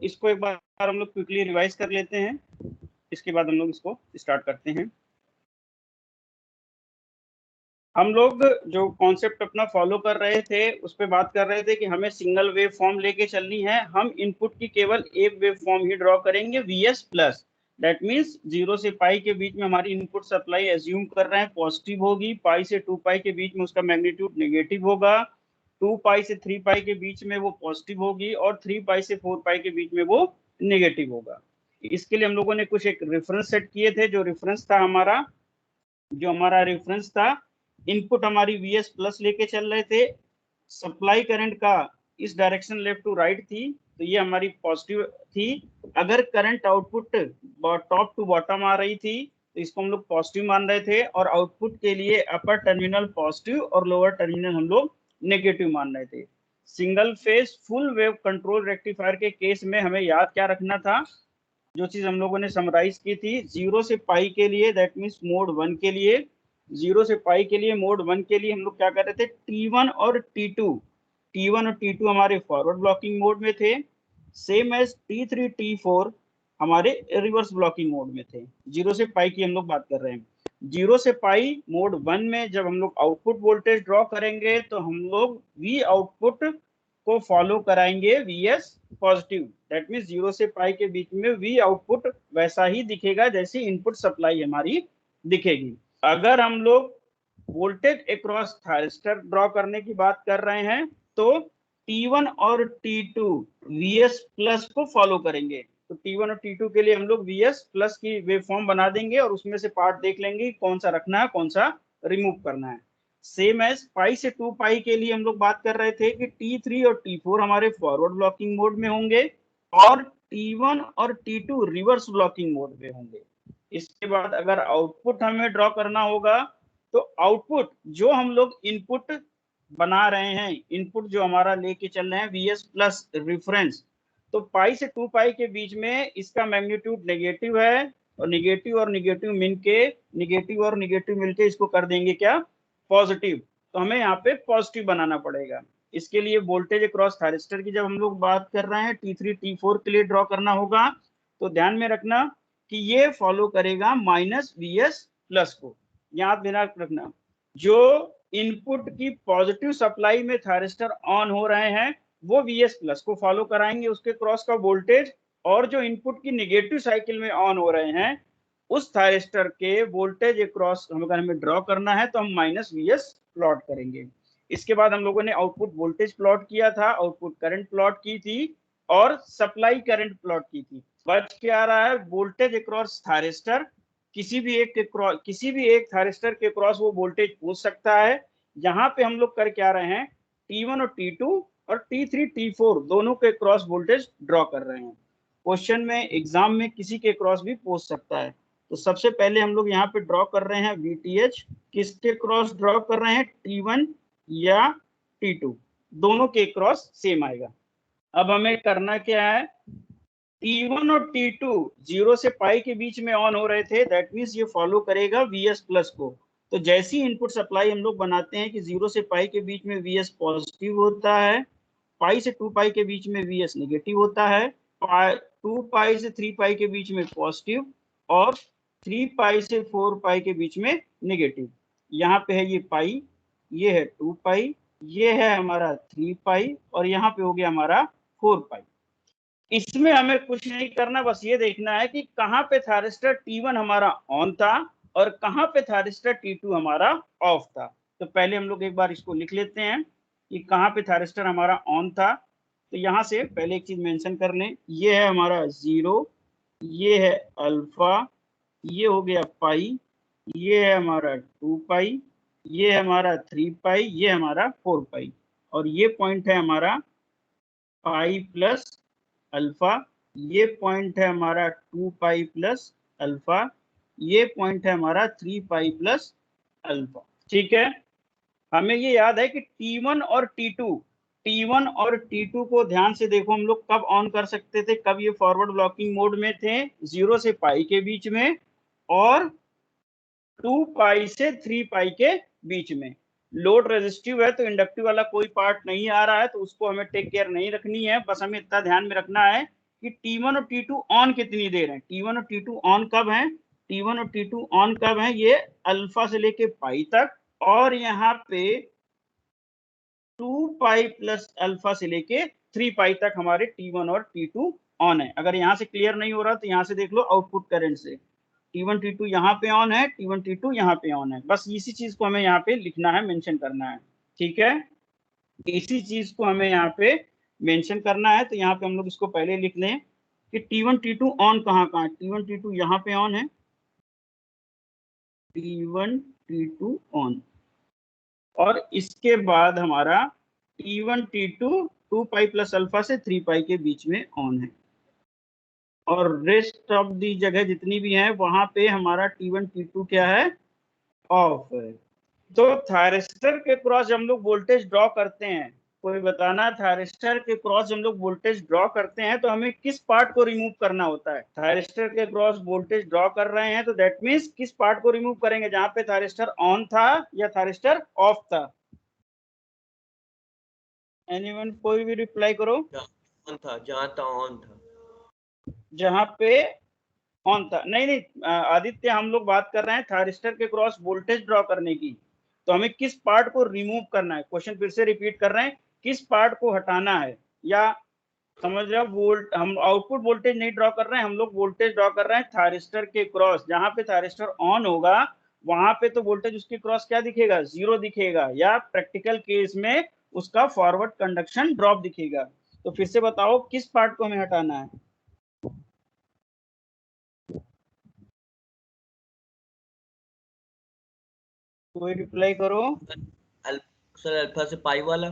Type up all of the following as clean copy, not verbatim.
इसको एक बार हम लोग क्विकली रिवाइज कर लेते हैं, इसके बाद हम लोग इसको स्टार्ट करते हैं। हम लोग जो कॉन्सेप्ट अपना फॉलो कर रहे थे उस पर बात कर रहे थे कि हमें सिंगल वेव फॉर्म लेके चलनी है। हम इनपुट की केवल एक वेव फॉर्म ही ड्रॉ करेंगे, वीएस प्लस। दैट मीन्स 0 से पाई के बीच में हमारी इनपुट सप्लाई एज्यूम कर रहे हैं पॉजिटिव होगी, पाई से 2 पाई के बीच में उसका मैग्नीट्यूड नेगेटिव होगा, 2 पाई से 3 पाई के बीच में वो पॉजिटिव होगी, और 3 पाई से 4 पाई के बीच में वो नेगेटिव होगा। इसके लिए हम लोगों ने कुछ एक रेफरेंस सेट किए थे। जो हमारा रेफरेंस था, इनपुट हमारी वीएस प्लस लेके चल रहे थे, सप्लाई करंट का इस डायरेक्शन लेफ्ट टू राइट थी, तो ये हमारी पॉजिटिव थी। अगर current output top to bottom आ रही थी तो इसको हम लोग पॉजिटिव मान रहे थे, और आउटपुट के लिए अपर टर्मिनल पॉजिटिव और लोअर टर्मिनल हम लोग नेगेटिव मान रहे थे। Single phase full wave control rectifier के केस में हमें याद क्या रखना था, जो चीज हम लोगों ने समराइज की थी, 0 से पाई के लिए, दैट मीन्स मोड 1 के लिए, 0 से पाई के लिए मोड 1 के लिए हम लोग क्या कर रहे थे, T1 और T2 हमारे फॉरवर्ड ब्लॉकिंग मोड में थे, सेम एज T3 T4 हमारे रिवर्स ब्लॉकिंग मोड में थे। 0 से पाई की हम लोग बात कर रहे हैं। 0 से पाई मोड 1 में जब हम लोग आउटपुट वोल्टेज ड्रॉ करेंगे तो हम लोग वी आउटपुट को फॉलो कराएंगे वीएस पॉजिटिव। दैट मीन्स 0 से पाई के बीच में वी आउटपुट वैसा ही दिखेगा जैसी इनपुट सप्लाई हमारी दिखेगी। अगर हम लोग वोल्टेज अक्रॉस थायरिस्टर ड्रॉ करने की बात कर रहे हैं तो T1 और T2 VS प्लस को फॉलो करेंगे। तो T1 और T2 के लिए हम लोग VS प्लस की वेव फॉर्म बना देंगे और उसमें से पार्ट देख लेंगे कौन सा रखना है कौन सा रिमूव करना है। सेम एज पाई से 2 पाई के लिए हम लोग बात कर रहे थे कि T3 और T4 हमारे फॉरवर्ड ब्लॉकिंग मोड में होंगे और T1 और T2 रिवर्स ब्लॉकिंग मोड में होंगे। इसके बाद अगर आउटपुट हमें ड्रॉ करना होगा तो आउटपुट जो हम लोग इनपुट बना रहे हैं, इनपुट जो हमारा लेके चल रहे हैं VS प्लस रिफरेंस, तो पाई से 2 पाई के बीच में इसका मैग्नीट्यूड नेगेटिव है, और नेगेटिव मिलके इसको कर देंगे क्या, पॉजिटिव। तो हमें यहाँ पे पॉजिटिव बनाना पड़ेगा। इसके लिए वोल्टेज अक्रॉस थायरिस्टर की जब हम लोग बात कर रहे हैं T3 T4 के लिए ड्रॉ करना होगा तो ध्यान में रखना कि ये फॉलो करेगा माइनस VS प्लस को। याद ध्यान रखना, जो इनपुट की पॉजिटिव सप्लाई में थायरिस्टर ऑन हो रहे हैं वो VS प्लस को फॉलो कराएंगे उसके क्रॉस का वोल्टेज, और जो इनपुट की नेगेटिव साइकिल में ऑन हो रहे हैं उस थायरिस्टर के वोल्टेज अक्रॉस अगर हमें ड्रॉ करना है तो हम माइनस VS प्लॉट करेंगे। इसके बाद हम लोगों ने आउटपुट वोल्टेज प्लॉट किया था, आउटपुट करंट प्लॉट की थी और सप्लाई करंट प्लॉट की थी। बच क्या रहा है, वोल्टेज अक्रॉस थायरिस्टर, किसी भी एक थायरिस्टर के क्रॉस वो वोल्टेज पूछ सकता है। यहाँ पे हम लोग कर क्या रहे हैं, T1 और T2 और T3 T4 दोनों के क्रॉस वोल्टेज ड्रॉ कर रहे हैं। क्वेश्चन में एग्जाम में किसी के क्रॉस भी पूछ सकता है। तो सबसे पहले हम लोग यहाँ पे ड्रॉ कर रहे हैं VTH, किसके क्रॉस ड्रॉ कर रहे हैं, T1 या T2, दोनों के क्रॉस सेम आएगा। अब हमें करना क्या है, T1 और T2 0 से पाई के बीच में ऑन हो रहे थे, दैट मीन्स ये फॉलो करेगा VS प्लस को। तो जैसी इनपुट सप्लाई हम लोग बनाते हैं कि 0 से पाई के बीच में VS पॉजिटिव होता है, पाई से 2 पाई के बीच में VS नेगेटिव होता है, 2 पाई से 3 पाई के बीच में पॉजिटिव, और 3 पाई से 4 पाई के बीच में नेगेटिव। यहाँ पे है ये पाई, ये है 2 पाई, ये है हमारा 3 पाई, और यहाँ पे हो गया हमारा 4 पाई। इसमें हमें कुछ नहीं करना, बस ये देखना है कि कहाँ पे थायरिस्टर T1 हमारा ऑन था और कहाँ पे थायरिस्टर T2 हमारा ऑफ था। तो पहले हम लोग एक बार इसको लिख लेते हैं कि कहाँ पे थायरिस्टर हमारा ऑन था। तो यहाँ से पहले एक चीज मेंशन कर लें, ये है हमारा 0, ये है अल्फा, ये हो गया पाई, ये है हमारा 2 पाई, ये है हमारा 3 पाई, ये हमारा 4 पाई, और ये पॉइंट है हमारा पाई प्लस अल्फा, ये पॉइंट है हमारा 2 पाई प्लस अल्फा, ये पॉइंट है हमारा 3 पाई प्लस अल्फा। ठीक है, हमें ये याद है कि T1 और T2 को ध्यान से देखो, हम लोग कब ऑन कर सकते थे, कब ये फॉरवर्ड ब्लॉकिंग मोड में थे, 0 से पाई के बीच में और 2 पाई से 3 पाई के बीच में। लोड रेजिस्टिव है तो इंडक्टिव वाला कोई पार्ट नहीं आ रहा है, तो उसको हमें टेक केयर नहीं रखनी है, बस हमें इतना ध्यान में रखना है कि T1 और T2 ऑन कितनी देर है, T1 और T2 ऑन कब है, T1 और T2 ऑन कब है, ये अल्फा से लेके पाई तक, और यहाँ पे 2 पाई प्लस अल्फा से लेके 3 पाई तक हमारे T1 और T2 ऑन है। अगर यहाँ से क्लियर नहीं हो रहा तो यहाँ से देख लो आउटपुट करंट से, T1 T2 यहाँ पे ऑन है, T1 T2 यहाँ पे ऑन है। बस इसी चीज को हमें यहाँ पे लिखना है, मेंशन करना है, ठीक है, इसी चीज को हमें यहाँ पे मेंशन करना है। तो यहाँ पे हम लोग इसको पहले लिख लें कि T1 T2 ऑन कहाँ कहाँ, T1 T2 यहाँ पे ऑन है, T1 T2 ऑन, और इसके बाद हमारा T1 T2 2 pi plus alpha से 3 पाई के बीच में ऑन है, और रेस्ट ऑफ दी जगह जितनी भी है वहां पे हमारा T1 T2 क्या है, ऑफ है। तो थायरिस्टर के क्रॉस हम लोग वोल्टेज ड्रॉ करते हैं, कोई बताना, थायरिस्टर के क्रॉस हम लोग वोल्टेज ड्रॉ करते हैं तो हमें किस पार्ट को रिमूव करना होता है। थायरिस्टर के क्रॉस वोल्टेज ड्रॉ कर रहे हैं तो दैट मींस किस पार्ट को रिमूव करेंगे, जहां पे थायरिस्टर ऑन था या थायरिस्टर ऑफ था। एनीवन, कोई भी रिप्लाई करो। ऑन था, जहां था ऑन था, जहां पे ऑन था, नहीं नहीं आदित्य, हम लोग बात कर रहे हैं थायरिस्टर के क्रॉस वोल्टेज ड्रॉ करने की, तो हमें किस पार्ट को रिमूव करना है। क्वेश्चन फिर से रिपीट कर रहे हैं, किस पार्ट को हटाना है, या समझ रहे हो, वोल्ट हम आउटपुट वोल्टेज नहीं ड्रॉ कर रहे हैं, हम लोग वोल्टेज ड्रॉ कर रहे हैं थायरिस्टर के क्रॉस, जहां पे थायरिस्टर ऑन होगा वहां पे तो वोल्टेज उसके क्रॉस क्या दिखेगा, 0 दिखेगा, या प्रैक्टिकल केस में उसका फॉरवर्ड कंडक्शन ड्रॉप दिखेगा। तो फिर से बताओ किस पार्ट को हमें हटाना है। कोई रिप्लाई करो। सर अल्फा से पाई वाला,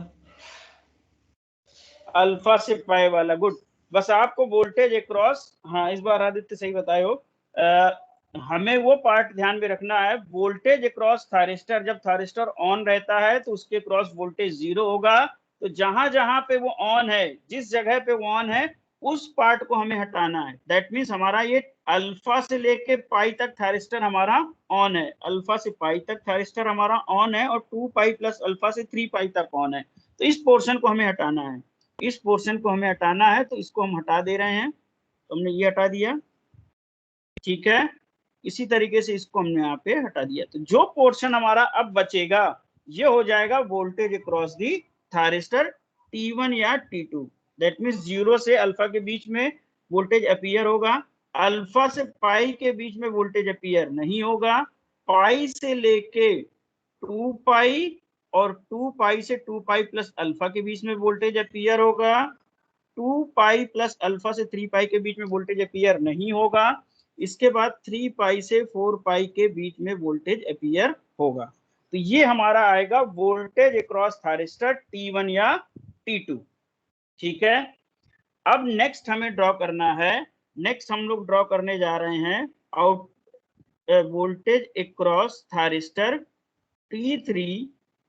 अल्फा से पाई वाला, गुड। बस आपको वोल्टेज अक्रॉस, हाँ इस बार आदित्य सही बताए हो, हमें वो पार्ट ध्यान में रखना है, वोल्टेज अक्रॉस थायरिस्टर, जब थायरिस्टर ऑन रहता है तो उसके क्रॉस वोल्टेज 0 होगा, तो जहां जहां पे वो ऑन है, जिस जगह पे वो ऑन है उस पार्ट को हमें हटाना है। दैट मीन्स हमारा ये अल्फा से लेके पाई तक थायरिस्टर हमारा ऑन है, अल्फा से पाई तक थायरिस्टर हमारा ऑन है, और 2 पाई प्लस अल्फा से 3 पाई तक ऑन है। तो इस पोर्शन को हमें हटाना है, इस पोर्शन को हमें हटाना है, तो इसको हम हटा दे रहे हैं, तो हमने ये हटा दिया, ठीक है, इसी तरीके से इसको हमने यहाँ पे हटा दिया। तो जो पोर्शन हमारा अब बचेगा ये हो जाएगा voltage across the thyristor T1 या T2। दैट मीन्स 0 से अल्फा के बीच में वोल्टेज अपीयर होगा, अल्फा से पाई के बीच में वोल्टेज अपीयर नहीं होगा, पाई से लेके 2 पाई और 2 पाई से 2 पाई प्लस अल्फा के बीच में वोल्टेज अपीयर होगा, 2 पाई प्लस अल्फा से 3 पाई के बीच में वोल्टेज अपीयर नहीं होगा, इसके बाद 3 पाई से 4 पाई के बीच में वोल्टेज अपीयर होगा। तो ये हमारा आएगा वोल्टेज अक्रॉस थायरिस्टर T1 या T2, ठीक है। अब नेक्स्ट हमें ड्रॉ करना है, नेक्स्ट हम लोग ड्रॉ करने जा रहे हैं out voltage across thyristor T3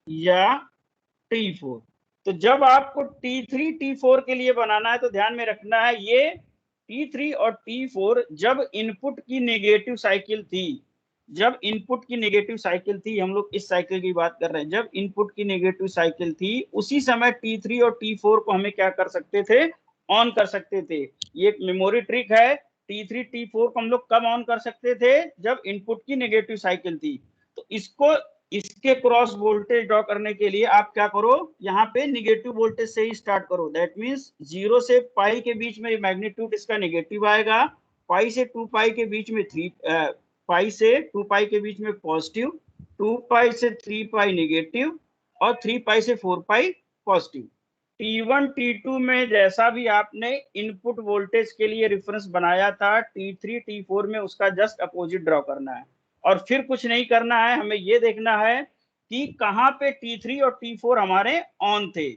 या T4। तो जब आपको T3 T4 के लिए बनाना है तो ध्यान में रखना है, ये T3 और T4 जब इनपुट की नेगेटिव साइकिल थी, जब इनपुट की नेगेटिव साइकिल थी, हम लोग इस साइकिल की बात कर रहे हैं, जब इनपुट की नेगेटिव साइकिल थी उसी समय T3 और T4 को हमें क्या कर सकते थे, ऑन कर सकते थे। ये एक मेमोरी ट्रिक है, T3 T4 को हम लोग कब ऑन कर सकते थे, जब इनपुट की नेगेटिव साइकिल थी। तो इसको, इसके क्रॉस वोल्टेज ड्रॉ करने के लिए आप क्या करो, यहाँ पे निगेटिव वोल्टेज से ही स्टार्ट करो। दैट मींस 0 से पाई के बीच में मैग्नीट्यूड इसका नेगेटिव आएगा, पाई से 2 पाई के बीच में पाई से 2 पाई के बीच में पॉजिटिव, 2 पाई से 3 पाई नेगेटिव, और 3 पाई से 4 पाई पॉजिटिव। T1 T2 में जैसा भी आपने इनपुट वोल्टेज के लिए रेफरेंस बनाया था, T3 T4 में उसका जस्ट अपोजिट ड्रॉ करना है, और फिर कुछ नहीं करना है, हमें ये देखना है कि कहाँ पे T3 और T4 हमारे ऑन थे।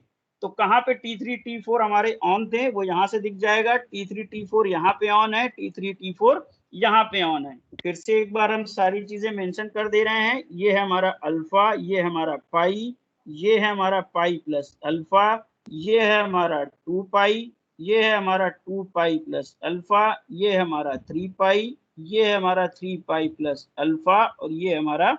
तो कहाँ पे T3 T4 हमारे ऑन थे वो यहाँ से दिख जाएगा, T3 T4 यहाँ पे ऑन है, T3 T4 यहाँ पे ऑन है। फिर से एक बार हम सारी चीजें मेंशन कर दे रहे हैं, ये है हमारा अल्फा, ये है हमारा पाई, ये है हमारा पाई प्लस अल्फा, ये है हमारा 2 पाई, ये है हमारा 2 पाई प्लस अल्फा, ये है हमारा 3 पाई, ये है हमारा 3 पाई प्लस अल्फा, और ये है हमारा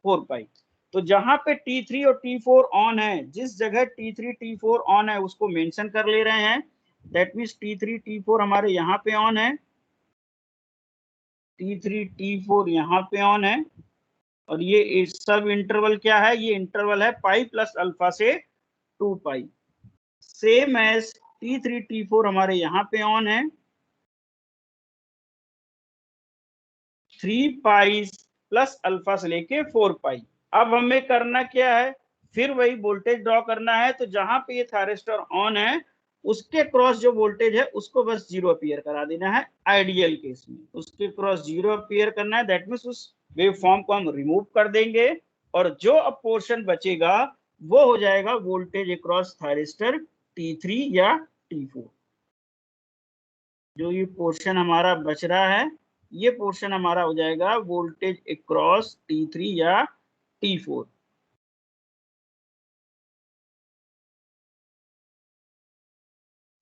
4 पाई। तो जहां पे T3 और T4 ऑन है, जिस जगह T3 T4 ऑन है उसको मेंशन कर ले रहे हैं। दैट मीन्स T3 T4 हमारे यहाँ पे ऑन है, T3 T4 यहाँ पे ऑन है, और ये सब इंटरवल क्या है, ये इंटरवल है पाई प्लस अल्फा से 2 पाई। सेम एज T3 T4 हमारे यहाँ पे ऑन है, 3 पाई प्लस अल्फा से लेके 4 पाई। अब हमें करना क्या है, फिर वही वोल्टेज ड्रॉ करना है। तो जहां पे ये थायरिस्टर ऑन है उसके क्रॉस जो वोल्टेज है उसको बस 0 अपीयर करा देना है। आइडियल केस में उसके क्रॉस 0 अपीयर करना है, दैट मीन्स उस वेव फॉर्म को हम रिमूव कर देंगे, और जो अब पोर्शन बचेगा वो हो जाएगा वोल्टेज अक्रॉस थायरिस्टर T3 या T4। जो ये पोर्शन हमारा बच रहा है, ये पोर्शन हमारा हो जाएगा वोल्टेज अक्रॉस T3 या T4।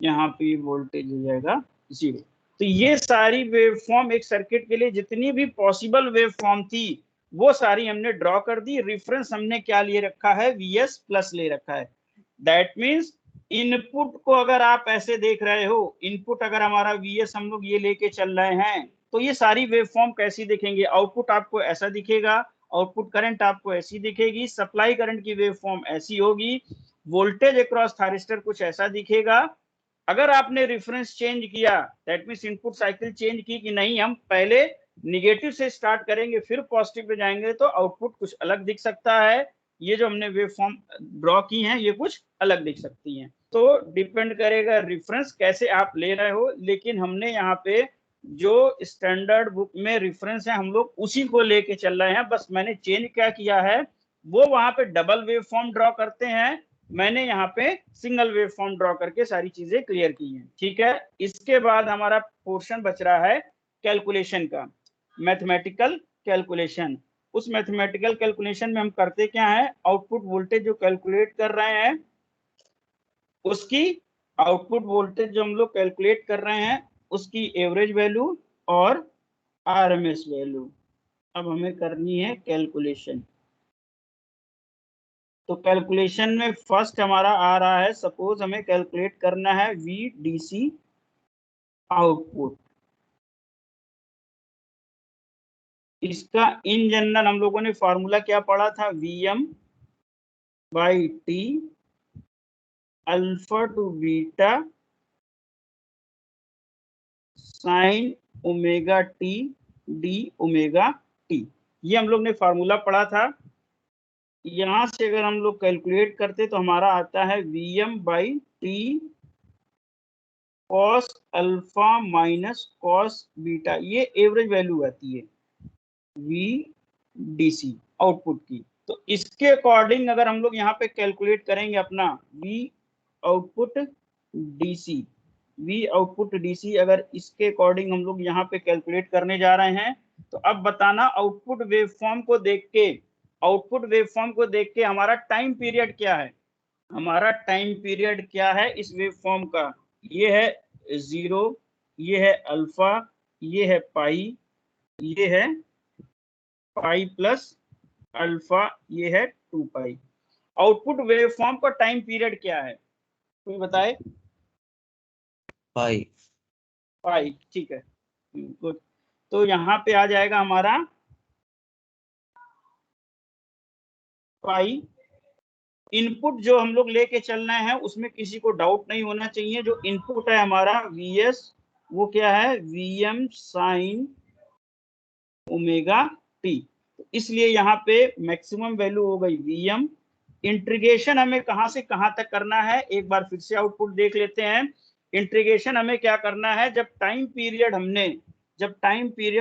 यहाँ पे वोल्टेज हो जाएगा 0। तो ये सारी वेवफॉर्म एक सर्किट के लिए जितनी भी पॉसिबल वेवफॉर्म थी वो सारी हमने ड्रॉ कर दी। रेफरेंस हमने क्या लिए रखा है, Vs प्लस ले रखा है। दैट मीन्स इनपुट को अगर आप ऐसे देख रहे हो, इनपुट अगर हमारा Vs हम लोग ये लेके चल रहे हैं, तो ये सारी वेवफॉर्म कैसी दिखेंगे, आउटपुट आपको ऐसा दिखेगा, आउटपुट करंट आपको ऐसी दिखेगी, सप्लाई करंट की वेवफॉर्म ऐसी होगी, वोल्टेज अक्रॉस थायरिस्टर कुछ ऐसा दिखेगा। अगर आपने रेफरेंस चेंज किया, that means input cycle change की कि नहीं हम पहले निगेटिव से स्टार्ट करेंगे फिर पॉजिटिव पे जाएंगे, तो आउटपुट कुछ अलग दिख सकता है। ये जो हमने वेव फॉर्म ड्रॉ की हैं ये कुछ अलग दिख सकती हैं। तो डिपेंड करेगा रेफरेंस कैसे आप ले रहे हो, लेकिन हमने यहाँ पे जो स्टैंडर्ड बुक में रेफरेंस है हम लोग उसी को लेके चल रहे हैं। बस मैंने चेंज क्या किया है, वो वहां पे डबल वेव फॉर्म ड्रॉ करते हैं, मैंने यहाँ पे सिंगल वेव फॉर्म ड्रॉ करके सारी चीजें क्लियर की हैं। ठीक है, इसके बाद हमारा पोर्शन बच रहा है कैलकुलेशन का, मैथमेटिकल कैलकुलेशन। उस मैथमेटिकल कैलकुलेशन में हम करते क्या है, आउटपुट वोल्टेज जो कैलकुलेट कर रहे हैं उसकी, आउटपुट वोल्टेज जो हम लोग कैलकुलेट कर रहे हैं उसकी एवरेज वैल्यू और आरएमएस वैल्यू अब हमें करनी है कैलकुलेशन। तो कैलकुलेशन में फर्स्ट हमारा आ रहा है, सपोज हमें कैलकुलेट करना है VDC आउटपुट। इसका इन जनरल हम लोगों ने फॉर्मूला क्या पढ़ा था, Vm/T alpha two beta sine omega T D omega T. ये हम लोग ने फॉर्मूला पढ़ा था। यहां से अगर हम लोग कैलकुलेट करते तो हमारा आता है Vm/T cos alpha minus cos beta, ये एवरेज वैल्यू आती है VDC आउटपुट की। तो इसके अकॉर्डिंग अगर हम लोग यहाँ पे कैलकुलेट करेंगे अपना V आउटपुट DC, अगर इसके अकॉर्डिंग हम लोग यहाँ पे कैलकुलेट करने जा रहे हैं, तो अब बताना आउटपुट वेवफॉर्म को देख के, हमारा टाइम पीरियड क्या है, इस वेवफॉर्म का। ये है 0, ये है अल्फा, ये है पाई, ये है पाई प्लस अल्फा, ये है 2 पाई। आउटपुट वेवफॉर्म का टाइम पीरियड क्या है, कोई बताए। पाई। पाई, ठीक है, गुड। तो यहाँ पे आ जाएगा हमारा पाई। इनपुट जो हम लोग लेके चल रहे हैं उसमें किसी को डाउट नहीं होना चाहिए, जो इनपुट है हमारा Vs वो क्या है, Vm साइन ओमेगा टी। इसलिए यहाँ पे मैक्सिमम वैल्यू हो गई Vm। इंटीग्रेशन हमें कहां से कहां तक करना है, एक बार फिर से आउटपुट देख लेते हैं। इंटीग्रेशन हमें क्या करना है, जब टाइम पीरियड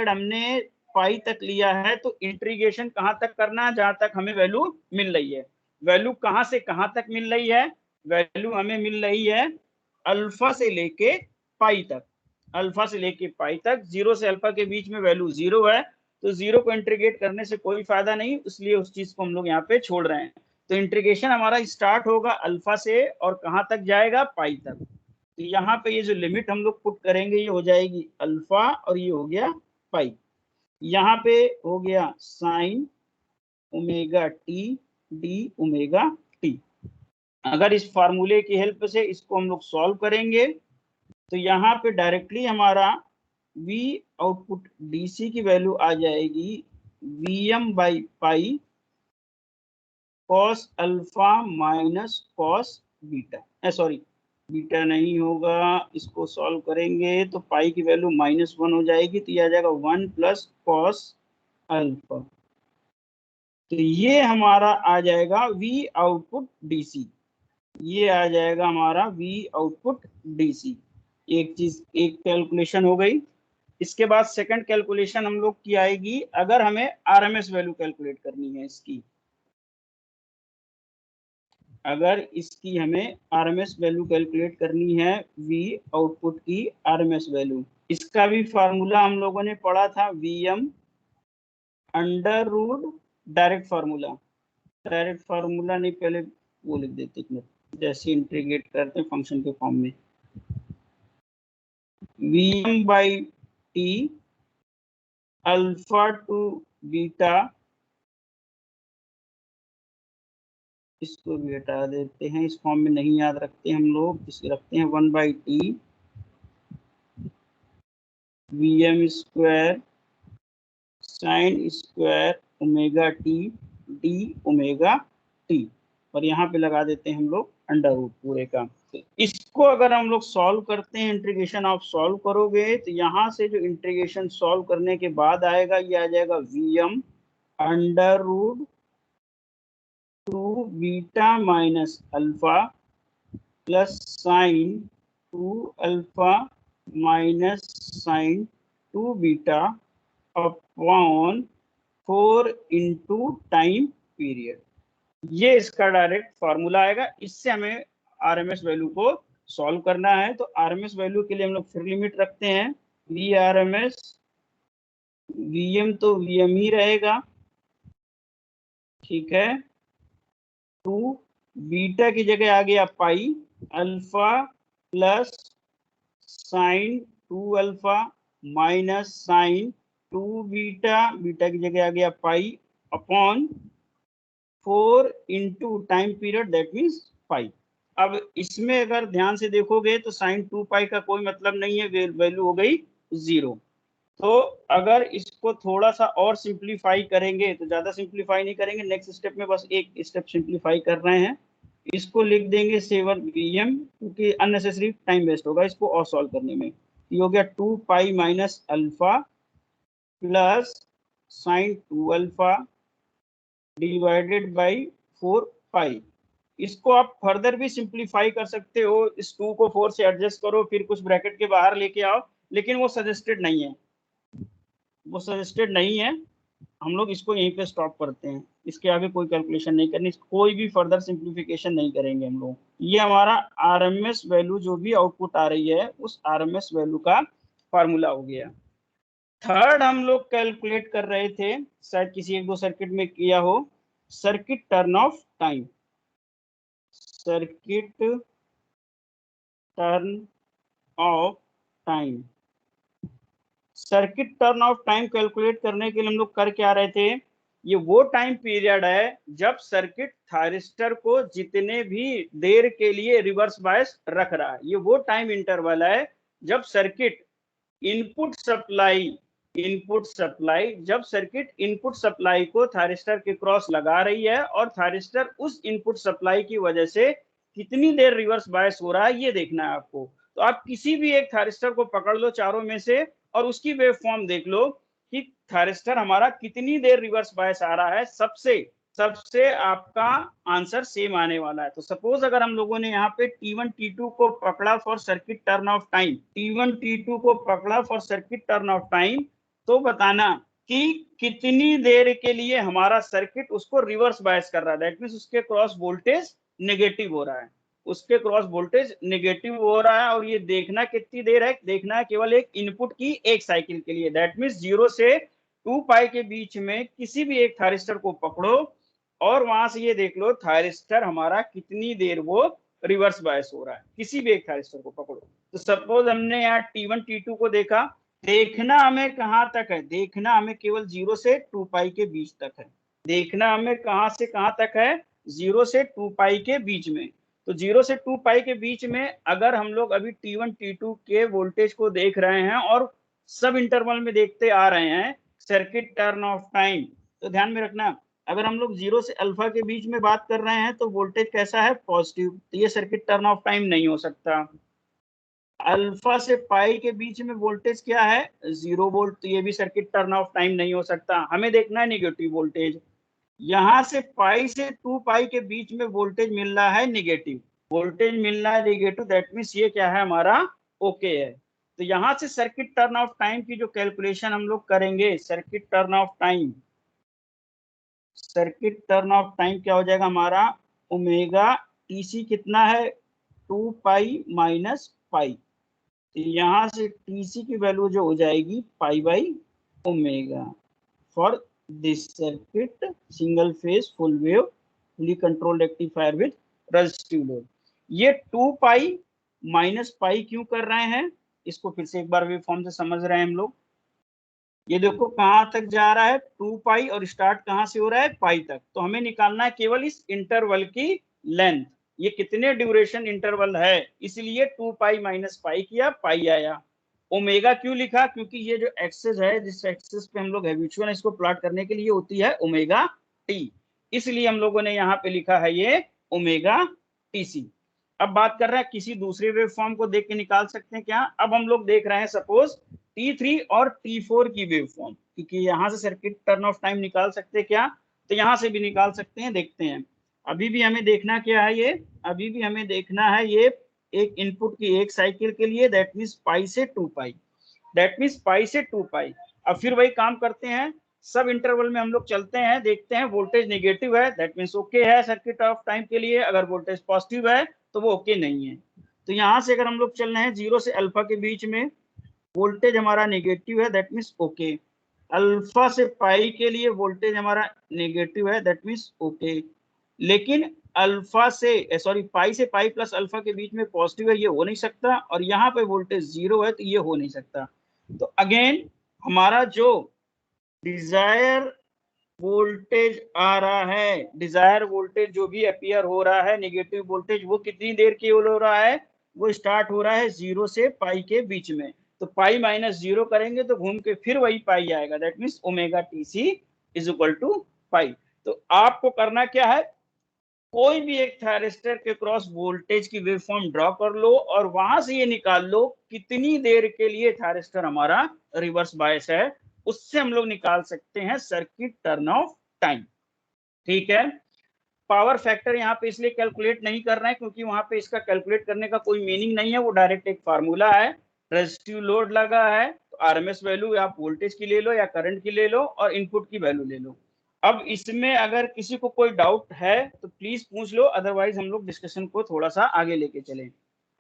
हमने पाई तक लिया है, तो इंटीग्रेशन कहां तक करना है, जहां तक हमें वैल्यू मिल रही है। वैल्यू कहां से कहां तक मिल रही है, वैल्यू हमें मिल रही है अल्फा से लेके पाई तक, जीरो से अल्फा के बीच में वैल्यू 0 है, तो 0 को इंटीग्रेट करने से कोई फायदा नहीं, इसलिए उस चीज को हम लोग यहाँ पे छोड़ रहे हैं। तो इंटीग्रेशन हमारा स्टार्ट होगा अल्फा से और कहां तक जाएगा, पाई तक। तो यहाँ पे ये जो लिमिट हम लोग पुट करेंगे ये हो जाएगी अल्फा और ये हो गया पाई। यहाँ पे हो गया sine omega T D omega T. अगर इस फार्मूले की हेल्प से इसको हम लोग सॉल्व करेंगे तो यहाँ पे डायरेक्टली हमारा V आउटपुट DC की वैल्यू आ जाएगी Vm by pi cos alpha minus cos beta, sorry beta नहीं होगा, इसको सॉल्व करेंगे तो पाई की वैल्यू -1 हो जाएगी, तो ये आ जाएगा 1 प्लस कॉस अल्फा। तो ये हमारा आ जाएगा V आउटपुट DC, ये आ जाएगा हमारा V आउटपुट DC। एक चीज, एक कैलकुलेशन हो गई। इसके बाद सेकंड कैलकुलेशन हम लोग की आएगी अगर हमें RMS वैल्यू कैलकुलेट करनी है इसकी। अगर इसकी हमें RMS वैल्यू कैलकुलेट करनी है, V आउटपुट की RMS वैल्यू, इसका भी फार्मूला हम लोगों ने पढ़ा था, Vm under root direct formula, direct formula नहीं, पहले वो लिख देते हैं जैसे इंटीग्रेट करते हैं फंक्शन के फॉर्म में, Vm by T alpha two beta, इसको भी हटा देते हैं, इस फॉर्म में नहीं याद रखते हम लोग, इसको रखते हैं 1 by T Vm square sine square omega T D omega T, और यहाँ पे लगा देते हैं हम लोग अंडर रूट पूरे का। तो इसको अगर हम लोग सॉल्व करते हैं, इंटीग्रेशन आप सॉल्व करोगे तो यहाँ से जो इंटीग्रेशन सॉल्व करने के बाद आएगा, ये आ जाएगा Vm under root 2 beta minus alpha plus sine 2 alpha minus sine 2 beta upon 4 into time period. ये इसका डायरेक्ट फॉर्मूला आएगा। इससे हमें RMS वैल्यू को सॉल्व करना है। तो RMS वैल्यू के लिए हम लोग फिर लिमिट रखते हैं, VRMS, Vm तो Vm ही रहेगा, ठीक है, 2 बीटा की जगह आ गया pi alpha plus sine 2 alpha minus sine 2 beta, beta की जगह आ गया pi upon 4 into time period that means pi. अब इसमें अगर ध्यान से देखोगे तो साइन 2 पाई का कोई मतलब नहीं है, वैल्यू हो गई 0। तो अगर इसको थोड़ा सा और सिंप्लीफाई करेंगे, तो ज्यादा सिंप्लीफाई नहीं करेंगे, नेक्स्ट स्टेप में बस एक स्टेप सिंप्लीफाई कर रहे हैं, इसको लिख देंगे 7 Vm, क्योंकि अननेसेसरी टाइम वेस्ट होगा इसको और सॉल्व करने में। ये हो गया 2 pi minus alpha plus sine 2 alpha divided by 4 पाई। इसको आप फर्दर भी सिंप्लीफाई कर सकते हो, इस 2 को 4 से एडजस्ट करो, फिर कुछ ब्रैकेट के बाहर लेके आओ, लेकिन वो सजेस्टेड नहीं है, वो सजेस्टेड नहीं है। हम लोग इसको यहीं पे स्टॉप करते हैं, इसके आगे कोई कैलकुलेशन नहीं करनी, कोई भी फर्दर सिंप्लीफिकेशन नहीं करेंगे हम लोग। ये हमारा RMS वैल्यू जो भी आउटपुट आ रही है उस RMS वैल्यू का फार्मूला हो गया। थर्ड हम लोग कैलकुलेट कर रहे थे, शायद किसी एक दो सर्किट में किया हो, circuit turn off time, circuit turn off time. Circuit turn off time calculate करने के लिए हम लोग कर क्या रहे थे, ये वो टाइम पीरियड है जब सर्किट थायरिस्टर को जितने भी देर के लिए रिवर्स बायस रख रहा है, ये वो टाइम इंटरवल है जब सर्किट इनपुट सप्लाई जब सर्किट इनपुट सप्लाई को थायरिस्टर के क्रॉस लगा रही है और थायरिस्टर उस इनपुट सप्लाई की वजह से कितनी देर रिवर्स बायस हो रहा है ये देखना है आपको। तो आप किसी भी एक थायरिस्टर को पकड़ लो चारों में से और उसकी वेव फॉर्म देख लो कि थायरिस्टर हमारा कितनी देर रिवर्स बायस आ रहा है, सबसे आपका आंसर सेम आने वाला है। तो सपोज अगर हम लोगों ने यहाँ पे T1 T2 को पकड़ा for circuit turn off time, T1 T2 को पकड़ा for circuit turn off time, तो बताना कि कितनी देर के लिए हमारा सर्किट उसको रिवर्स बायस कर रहा है, दैट मींस उसके क्रॉस वोल्टेज नेगेटिव हो रहा है, उसके क्रॉस वोल्टेज नेगेटिव हो रहा है। और ये देखना कितनी देर है, देखना है केवल एक इनपुट की एक साइकिल के लिए, दैट मींस 0 से 2 पाई के बीच में किसी भी एक थायरिस्टर को पकड़ो और वहां से ये देख लो थायरिस्टर हमारा कितनी देर वो रिवर्स बायस हो रहा है, किसी भी एक थायरिस्टर को पकड़ो। तो सपोज हमने यहाँ T1 T2 को देखा, देखना हमें कहां तक है, देखना हमें केवल 0 से 2 पाई के बीच तक है, देखना हमें कहां से कहां तक है, 0 से 2 पाई के बीच में। तो 0 से 2 पाई के बीच में अगर हम लोग अभी T1 T2 के वोल्टेज को देख रहे हैं और सब इंटरवल में देखते आ रहे हैं सर्किट टर्न ऑफ टाइम, तो ध्यान में रखना अगर हम लोग 0 से अल्फा के बीच में बात कर रहे हैं तो वोल्टेज कैसा है, पॉजिटिव, तो ये सर्किट टर्न ऑफ टाइम नहीं हो सकता। अल्फा से पाई के बीच में वोल्टेज क्या है, 0 वोल्ट, तो ये भी सर्किट टर्न ऑफ टाइम नहीं हो सकता। हमें देखना है नेगेटिव वोल्टेज। यहां से पाई से 2 पाई के बीच में वोल्टेज मिल रहा है नेगेटिव, वोल्टेज मिल रहा है नेगेटिव, दैट मीन्स ये क्या है हमारा ओके है। तो यहां से सर्किट टर्न ऑफ टाइम की जो कैलकुलेशन हम लोग करेंगे, circuit turn off time, circuit turn off time क्या हो जाएगा हमारा, ओमेगा टीसी कितना है, 2 पाई माइनस पाई, यहां से टीसी की वैल्यू जो हो जाएगी pi by omega for this circuit single phase full wave fully control rectifier with resistive load. ये 2 पाई माइनस पाई क्यों कर रहे हैं, इसको फिर से एक बार वेव फॉर्म से समझ रहे हैं हम लोग। ये देखो कहां तक जा रहा है, 2 पाई, और स्टार्ट कहां से हो रहा है, पाई तक। तो हमें निकालना है केवल इस इंटरवल की लेंथ, ये कितने ड्यूरेशन इंटरवल है, इसलिए 2 पाई माइनस पाई किया, पाई आया। ओमेगा क्यों लिखा, क्योंकि ये जो एक्सेस है, जिस एक्सेस पे हम लोग हैबिचुअल इसको प्लॉट करने के लिए होती है ओमेगा टी, इसलिए हम लोगों ने यहाँ पे लिखा है ये ओमेगा टीसी। अब बात कर रहे हैं किसी दूसरे वेव फॉर्म को देख के निकाल सकते हैं क्या। अब हम लोग देख रहे हैं सपोज T3 और T4 की वेव फॉर्म, क्योंकि यहां से सर्किट टर्न ऑफ टाइम निकाल सकते हैं क्या, तो यहां से भी निकाल सकते हैं, देखते हैं। अभी भी हमें देखना क्या है, ये अभी भी हमें देखना है ये एक इनपुट की एक साइकिल के लिए, दैट मीन्स पाई से 2 पाई, दैट मीन्स पाई से 2 पाई। अब फिर वही काम करते हैं, सब इंटरवल में हम लोग चलते हैं, देखते हैं वोल्टेज नेगेटिव है दैट मीन्स ओके है सर्किट ऑफ टाइम के लिए, अगर वोल्टेज पॉजिटिव है तो वो ओके नहीं है। तो यहाँ से अगर हम लोग चल रहे हैं 0 से अल्फा के बीच में, वोल्टेज हमारा नेगेटिव है दैट मीन्स ओके, अल्फा से पाई के लिए वोल्टेज हमारा नेगेटिव है दैट मीन्स ओके, लेकिन अल्फा से सॉरी पाई से पाई प्लस अल्फा के बीच में पॉजिटिव है, ये हो नहीं सकता, और यहाँ पे वोल्टेज 0 है तो ये हो नहीं सकता। तो अगेन हमारा जो डिजायर वोल्टेज आ रहा है, डिजायर वोल्टेज जो भी अपीयर हो रहा है नेगेटिव वोल्टेज, वो कितनी देर के हो रहा है, वो स्टार्ट हो रहा है 0 से पाई के बीच में। तो पाई माइनस 0 करेंगे तो घूम के फिर वही पाई आएगा, that means omega T C is equal to pi. तो आपको करना क्या है, कोई भी एक थायरिस्टर के क्रॉस वोल्टेज की वेव फॉर्म ड्रॉ कर लो और वहां से ये निकाल लो कितनी देर के लिए थायरिस्टर हमारा रिवर्स बायस है, उससे हम लोग निकाल सकते हैं सर्किट टर्न ऑफ टाइम। ठीक है, पावर फैक्टर यहाँ पे इसलिए कैलकुलेट नहीं कर रहे हैं क्योंकि वहां पे इसका कैलकुलेट करने का कोई मीनिंग नहीं है, वो डायरेक्ट एक फार्मूला है, रेजिस्टिव लोड लगा है तो आरएमएस वैल्यू या वोल्टेज की ले लो या करंट की ले लो और इनपुट की वैल्यू ले लो। अब इसमें अगर किसी को कोई डाउट है तो प्लीज पूछ लो, अदरवाइज हम लोग डिस्कशन को थोड़ा सा आगे लेके चलें।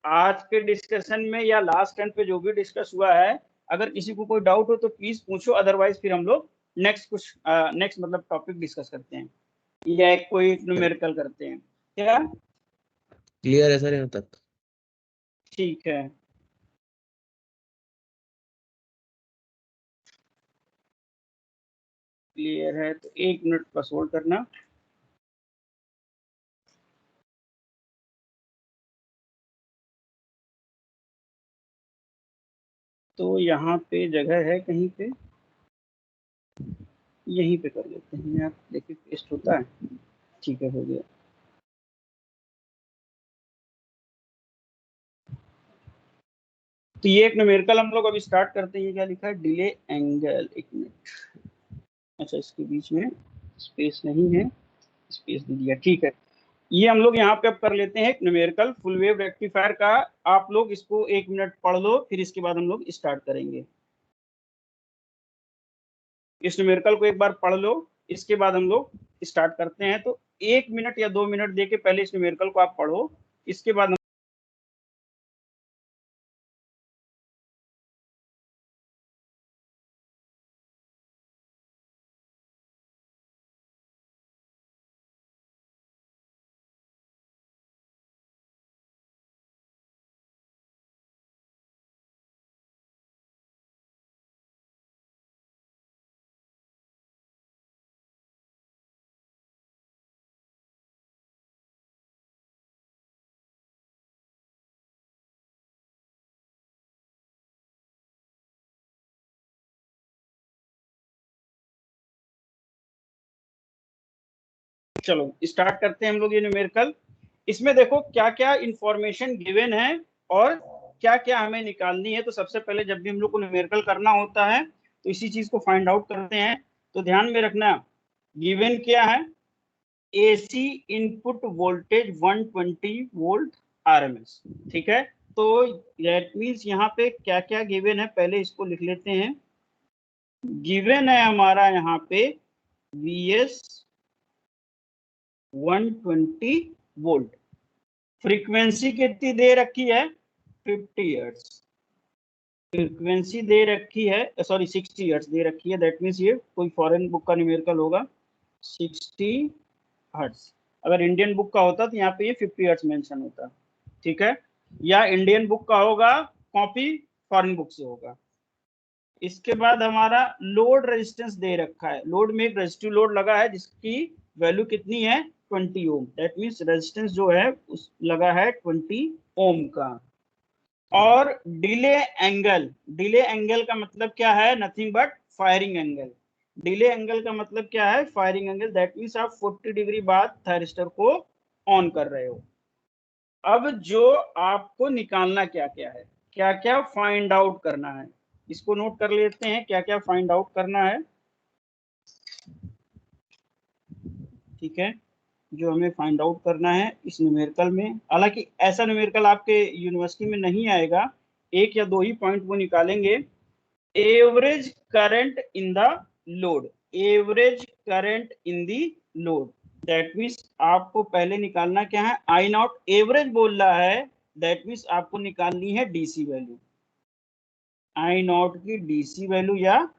आज के डिस्कशन में या लास्ट टाइम पे जो भी डिस्कस हुआ है, अगर किसी को कोई डाउट हो तो प्लीज पूछो, अदरवाइज फिर हम लोग नेक्स्ट मतलब टॉपिक डिस्कस करते हैं या कोई न्यूमेरिकल करते हैं क्या। क्लियर है सर यहाँ तक? ठीक है, क्लियर है तो 1 मिनट बस होल्ड करना। तो यहाँ पे जगह है कहीं पे, यहीं पे कर लेते हैं यार, देखिए पेस्ट होता है। ठीक है, हो गया। तो ये एक न्यूमेरिकल हम लोग अभी स्टार्ट करते हैं। ये क्या लिखा है, डिले एंगल, 1 मिनट, अच्छा इसके बीच में स्पेस नहीं है, स्पेस दे दिया, ठीक है। ये हम लोग यहाँ पे अब कर लेते हैं एक न्यूमेरिकल फुल वेव रेक्टिफायर का। आप लोग इसको 1 मिनट पढ़ लो, फिर इसके बाद हम लोग स्टार्ट करेंगे। इस न्यूमेरिकल को एक बार पढ़ लो, इसके बाद हम लोग स्टार्ट करते हैं। तो 1 मिनट या 2 मिनट दे के पहले इस न्यूमेरिकल को आप पढ़ो, इसके बाद चलो स्टार्ट करते हैं हम लोग ये न्यूमेरिकल। इसमें देखो क्या क्या इंफॉर्मेशन गिवन है और क्या क्या हमें निकालनी है। तो सबसे पहले जब भी हम लोग को न्यूमेरिकल करना होता है तो इसी चीज को फाइंड आउट करते हैं। तो ध्यान में रखना, गिवन क्या है, AC input voltage 120 volt RMS. ठीक है, तो दैट मीन्स यहाँ पे क्या क्या गिवन है पहले इसको लिख लेते हैं। गिवन है हमारा यहाँ पे Vs 120 वोल्ट, फ्रीक्वेंसी कितनी दे रखी है 50 हर्ट्ज, फ्रीक्वेंसी दे रखी है, सॉरी 60 हर्ट्ज दे रखी है। दैट मीन्स ये कोई फॉरेन बुक का न्यूमेरिकल होगा 60 हर्ट्ज। अगर इंडियन बुक का होता तो यहाँ पे ये 50 हर्ट्ज मेंशन होता। ठीक है, या इंडियन बुक का होगा, कॉपी फॉरेन बुक से होगा। इसके बाद हमारा लोड रेजिस्टेंस दे रखा है, लोड में एक रेजिस्टिव लोड लगा है जिसकी वैल्यू कितनी है 20 ओम। दैट मीन्स रेजिस्टेंस जो है उस लगा है 20 ओम का। और डिले एंगल, डिले एंगल का मतलब क्या है, nothing but firing angle. Delay angle का मतलब क्या है, फायरिंग एंगल। दैट मीन्स आप 40 डिग्री बाद थायरिस्टर को ऑन कर रहे हो। अब जो आपको निकालना क्या क्या है, क्या क्या फाइंड आउट करना है, इसको नोट कर लेते हैं क्या क्या फाइंड आउट करना है। ठीक है, जो हमें फाइंड आउट करना है इस न्यूमेरिकल में, हालांकि ऐसा न्यूमेरिकल आपके यूनिवर्सिटी में नहीं आएगा, एक या दो ही पॉइंट वो निकालेंगे। Average current in the load, average current in the load. That means आपको पहले निकालना क्या है, आई नॉट एवरेज बोल रहा है। दैट मीन्स आपको निकालनी है डीसी वैल्यू, आई नॉट की डीसी वैल्यू या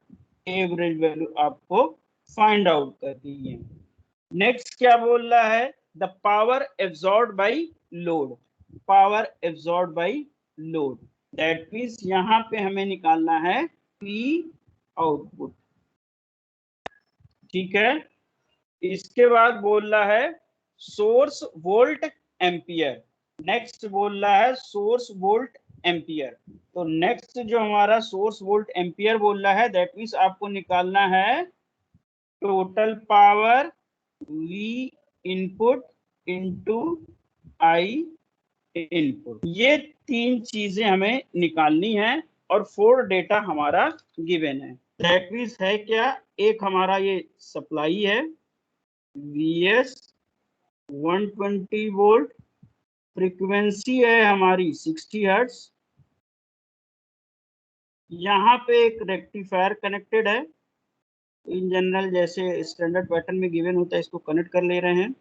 एवरेज वैल्यू आपको फाइंड आउट करनी है। नेक्स्ट क्या बोल रहा है, the power absorbed by load, power absorbed by load. That means यहाँ पे हमें निकालना है पी आउटपुट। ठीक है, इसके बाद बोल रहा है सोर्स वोल्ट एम्पियर, नेक्स्ट बोल रहा है सोर्स वोल्ट एम्पियर। तो नेक्स्ट जो हमारा सोर्स वोल्ट एम्पियर बोल रहा है, दैट मीन्स आपको निकालना है total power V input into आई इनपुट। ये तीन चीजें हमें निकालनी है और 4 डेटा हमारा गिवन है। दैट मीन्स है क्या, एक हमारा ये सप्लाई है Vs 120 वोल्ट, फ्रीक्वेंसी है हमारी 60 हर्ट्ज, यहाँ पे एक रेक्टिफायर कनेक्टेड है। इन जनरल जैसे स्टैंडर्ड पैटर्न में गिवन होता है इसको कनेक्ट कर ले रहे हैं।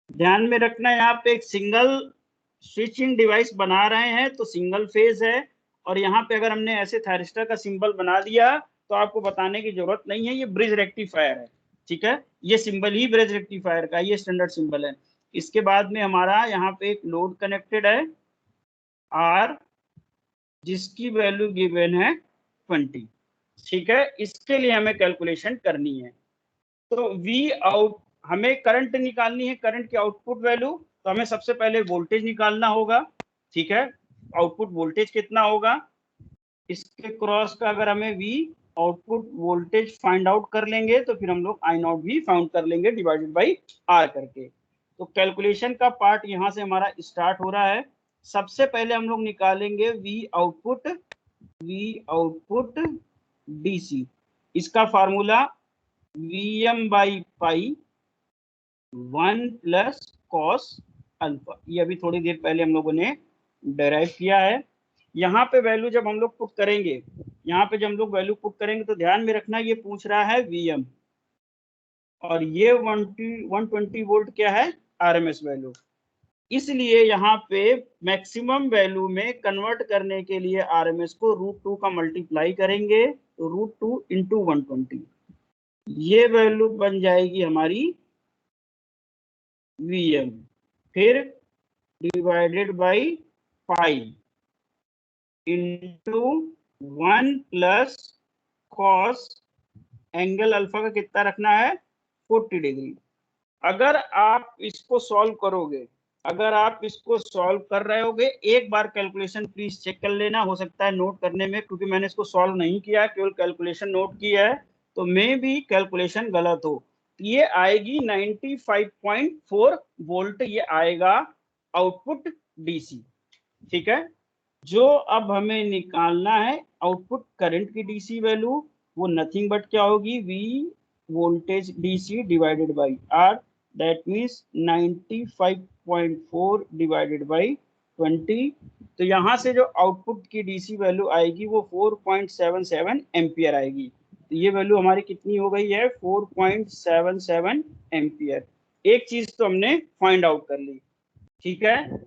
ध्यान में रखना यहाँ पे एक सिंगल स्विचिंग डिवाइस बना रहे हैं तो सिंगल फेज है, और यहाँ पे अगर हमने ऐसे थायरिस्टर का सिंबल बना दिया तो आपको बताने की जरूरत नहीं है, ये ब्रिज रेक्टिफायर है। ठीक है, ये सिंबल ही ब्रिज रेक्टिफायर का, ये स्टैंडर्ड सिंबल है। इसके बाद में हमारा यहाँ पे एक लोड कनेक्टेड है आर, जिसकी वैल्यू गिवन है 20। ठीक है, इसके लिए हमें कैलकुलेशन करनी है। तो वी आउट, हमें करंट निकालनी है, करंट की आउटपुट वैल्यू। तो हमें सबसे पहले वोल्टेज निकालना होगा। ठीक है, आउटपुट वोल्टेज कितना होगा, इसके क्रॉस का अगर हमें we output voltage find out कर लेंगे तो फिर हम लोग आई नॉट भी फाउंड कर लेंगे डिवाइडेड बाई आर करके। तो कैलकुलेशन का पार्ट यहाँ से हमारा स्टार्ट हो रहा है। सबसे पहले हम लोग निकालेंगे वी आउटपुट डीसी। इसका formula Vm by pi 1 plus cos alpha, ये अभी थोड़ी देर पहले हम लोगों ने डेराइव किया है। यहाँ पे वैल्यू जब हम लोग पुट करेंगे, यहाँ पे जब हम लोग वैल्यू पुट करेंगे तो ध्यान में रखना ये पूछ रहा है Vm, और ये 120 वोल्ट क्या है आरएमएस वैल्यू। इसलिए यहाँ पे मैक्सिमम वैल्यू में कन्वर्ट करने के लिए आरएमएस को √2 का मल्टीप्लाई करेंगे, तो √2 इंटू 120, ये वैल्यू बन जाएगी हमारी Vm, फिर divided by pi into 1 plus cos, angle alpha का कितना रखना है 40 डिग्री। अगर आप इसको सॉल्व करोगे, अगर आप इसको सॉल्व कर रहे होगे, एक बार कैलकुलेशन प्लीज चेक कर लेना, हो सकता है नोट करने में, क्योंकि मैंने इसको सॉल्व नहीं किया, केवल कैलकुलेशन नोट की है, तो मे भी कैलकुलेशन गलत हो। ये आएगी 95.4 वोल्ट, ये आएगा आउटपुट डीसी। ठीक है, जो अब हमें निकालना है आउटपुट करंट की डीसी वैल्यू, वो नथिंग बट क्या होगी, V voltage DC divided by R, that means 95.4 divided by 20। तो यहाँ से जो आउटपुट की डीसी वैल्यू आएगी वो 4.77 एम्पियर आएगी। तो ये वैल्यू हमारी कितनी हो गई है, 4.77 एम्पियर। एक चीज तो हमने फाइंड आउट कर ली। ठीक है,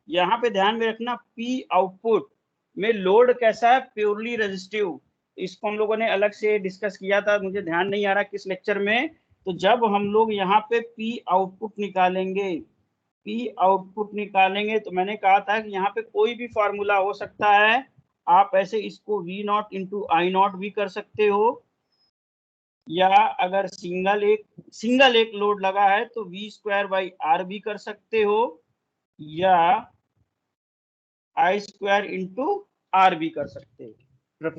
यहाँ पे ध्यान में रखना, पी आउटपुट में लोड कैसा है, प्योरली रेजिस्टिव। इसको हम लोगों ने अलग से डिस्कस किया था, मुझे ध्यान नहीं आ रहा किस लेक्चर में। तो जब हम लोग यहाँ पे पी आउटपुट निकालेंगे, तो मैंने कहा था कि यहाँ पे कोई भी फॉर्मूला हो सकता है। आप ऐसे इसको V naught into I naught भी कर सकते हो, या अगर सिंगल एक लोड लगा है तो वी स्क्वायर बाई आर भी कर सकते हो, या आई स्क्वायर इंटू आर भी कर सकते हैं।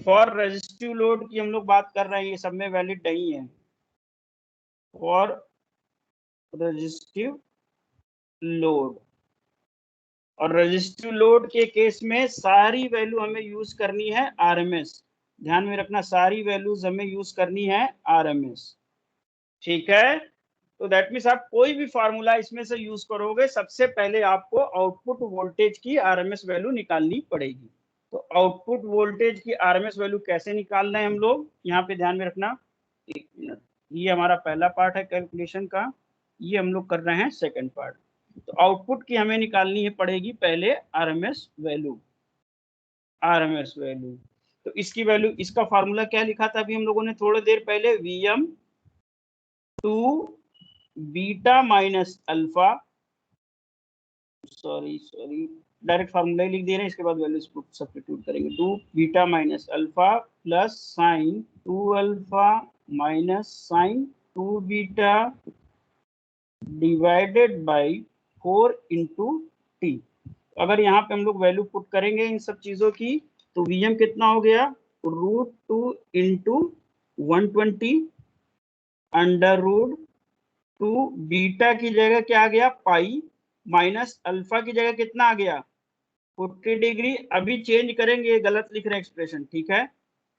फॉर रेजिस्टिव लोड की हम लोग बात कर रहे हैं, ये सब में वैलिड नहीं है। फॉर रेजिस्टिव लोड, और रेजिस्टिव लोड के केस में सारी वैल्यू हमें यूज करनी है आरएमएस। ध्यान में रखना, सारी वैल्यूज हमें यूज करनी है आरएमएस। ठीक है, तो दैट मीन्स आप कोई भी फार्मूला इसमें से यूज करोगे, सबसे पहले आपको आउटपुट वोल्टेज की आरएमएस वैल्यू निकालनी पड़ेगी। तो आउटपुट वोल्टेज की आरएमएस वैल्यू कैसे निकाल रहे हैं हम लोग, यहाँ पे ध्यान में रखना। एक मिनट, ये हमारा पहला पार्ट है कैलकुलेशन का, ये हम लोग कर रहे हैं सेकंड पार्ट। तो आउटपुट की हमें निकालनी है पड़ेगी पहले आरएमएस वैल्यू। तो इसकी वैल्यू, इसका फार्मूला क्या लिखा था अभी हम लोगों ने थोड़ी देर पहले, VM to beta minus alpha, sorry direct formula ही लिख दे रहे हैं, इसके बाद वैल्यूज सब्स्टिट्यूट करेंगे। 2 beta minus alpha plus sine 2 alpha minus sine 2 beta divided by 4 into t. अगर यहाँ पे हम लोग वैल्यू पुट करेंगे इन सब चीजों की, तो वीएम कितना हो गया, √2 इंटू 120 अंडर रूट 2, बीटा की जगह क्या आ गया पाई, माइनस अल्फा की जगह कितना आ गया 40 डिग्री। अभी चेंज करेंगे, गलत लिख रहे हैं एक्सप्रेशन। ठीक है,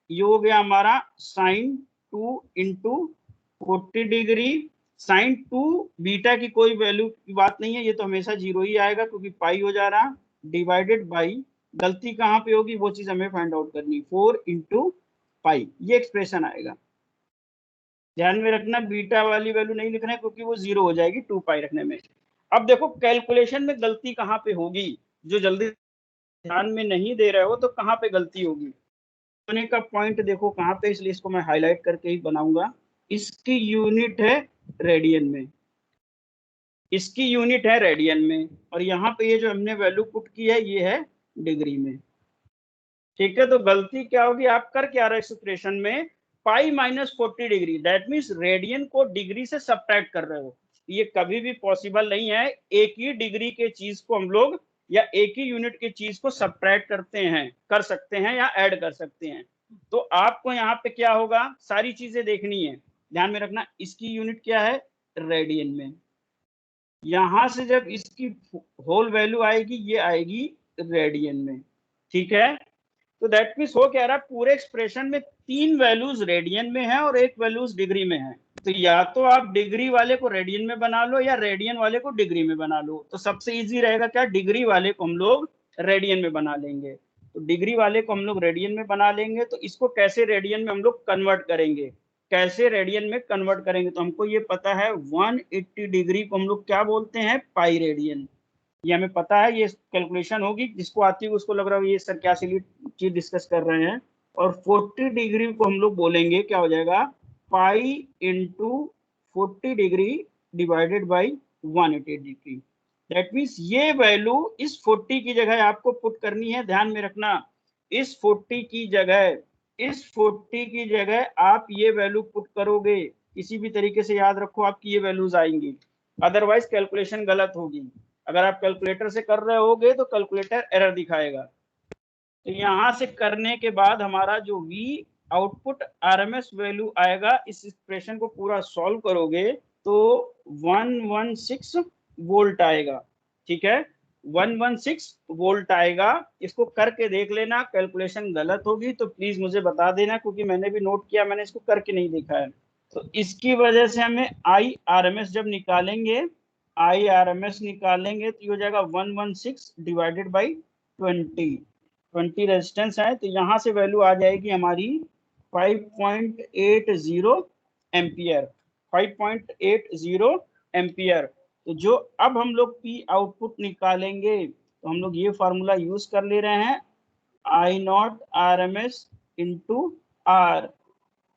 ये हो गया हमारा sine 2 into 40 degree. Sine 2 beta की कोई वैल्यू की बात नहीं है, ये तो हमेशा जीरो ही आएगा क्योंकि पाई हो जा रहा, डिवाइडेड बाई, गलती कहाँ पे होगी वो चीज हमें फाइंड आउट करनी, 4 इंटू पाई, ये एक्सप्रेशन आएगा। ध्यान में रखना, बीटा वाली वैल्यू नहीं लिखना है क्योंकि वो जीरो हो जाएगी 2 पाई रखने में। अब देखो कैलकुलेशन में गलती कहाँ पे होगी, जो जल्दी ध्यान में नहीं दे रहे हो तो कहाँ पे गलती होगी, होने का पॉइंट देखो कहाँ पे, इसलिए इसको मैं हाईलाइट करके ही बनाऊंगा। इसकी यूनिट है रेडियन में, इसकी यूनिट है रेडियन में, और यहाँ पे ये जो हमने वैल्यू पुट की है ये है डिग्री में। ठीक है, तो गलती क्या होगी, आप कर क्या रहे एक्सप्रेशन में, pi minus 40 degree, that means radian को डिग्री से सब्ट्रैक्ट कर रहे हो। ये कभी भी पॉसिबल नहीं है, एक ही डिग्री के चीज को हम लोग, या एक ही यूनिट की चीज को सब्ट्रैक्ट करते हैं, कर सकते हैं या ऐड कर सकते हैं। तो आपको यहाँ पे क्या होगा, सारी चीजें देखनी है। ध्यान में रखना, इसकी यूनिट क्या है रेडियन में, यहां से जब इसकी होल वैल्यू आएगी ये आएगी रेडियन में। ठीक है, तो दैट मीन्स हो क्या रहा, पूरे एक्सप्रेशन में 3 वैल्यूज रेडियन में है और 1 वैल्यूज डिग्री में है। तो या तो आप डिग्री वाले को रेडियन में बना लो या रेडियन वाले को डिग्री में बना लो। तो सबसे इजी रहेगा क्या, डिग्री वाले को हम लोग रेडियन में बना लेंगे। तो डिग्री वाले को हम लोग रेडियन में बना लेंगे, तो इसको कैसे रेडियन में हम लोग कन्वर्ट करेंगे, कैसे रेडियन में कन्वर्ट करेंगे, तो हमको ये पता है 180 डिग्री को हम लोग क्या बोलते हैं, पाई रेडियन। ये हमें पता है, ये कैलकुलेशन होगी, जिसको आती है उसको लग रहा है ये सर क्या सिली चीज डिस्कस कर रहे हैं। और 40 डिग्री को हम लोग बोलेंगे क्या हो जाएगा, pi into 40 degree divided by 180 degree. That means ये वैल्यू इस 40 की जगह आपको पुट करनी है। ध्यान में रखना, इस 40 की जगह आप ये वैल्यू पुट करोगे, किसी भी तरीके से याद रखो आपकी ये वैल्यूज आएंगी, अदरवाइज कैलकुलेशन गलत होगी। अगर आप कैलकुलेटर से कर रहे होगे तो कैलकुलेटर एरर दिखाएगा। तो यहां से करने के बाद हमारा जो वी आउटपुट आरएमएस वैल्यू आएगा, इस एक्सप्रेशन को पूरा सॉल्व करोगे तो 116 वोल्ट आएगा। ठीक है, 116 वोल्ट आएगा। इसको करके देख लेना, कैलकुलेशन गलत होगी तो प्लीज मुझे बता देना, क्योंकि मैंने भी नोट किया, मैंने इसको करके नहीं देखा है। तो इसकी वजह से हमें आई आर एम एस जब निकालेंगे, आई आर एम एस निकालेंगे तो ये हो जाएगा 116 डिवाइडेड बाई 20 रेजिस्टेंस है, तो यहाँ से वैल्यू आ जाएगी हमारी 5.80 एम्पियर, 5.80 एम्पियर। तो जो अब हम लोग पी आउटपुट निकालेंगे तो हम लोग ये फार्मूला यूज कर ले रहे हैं, I not R M S into R,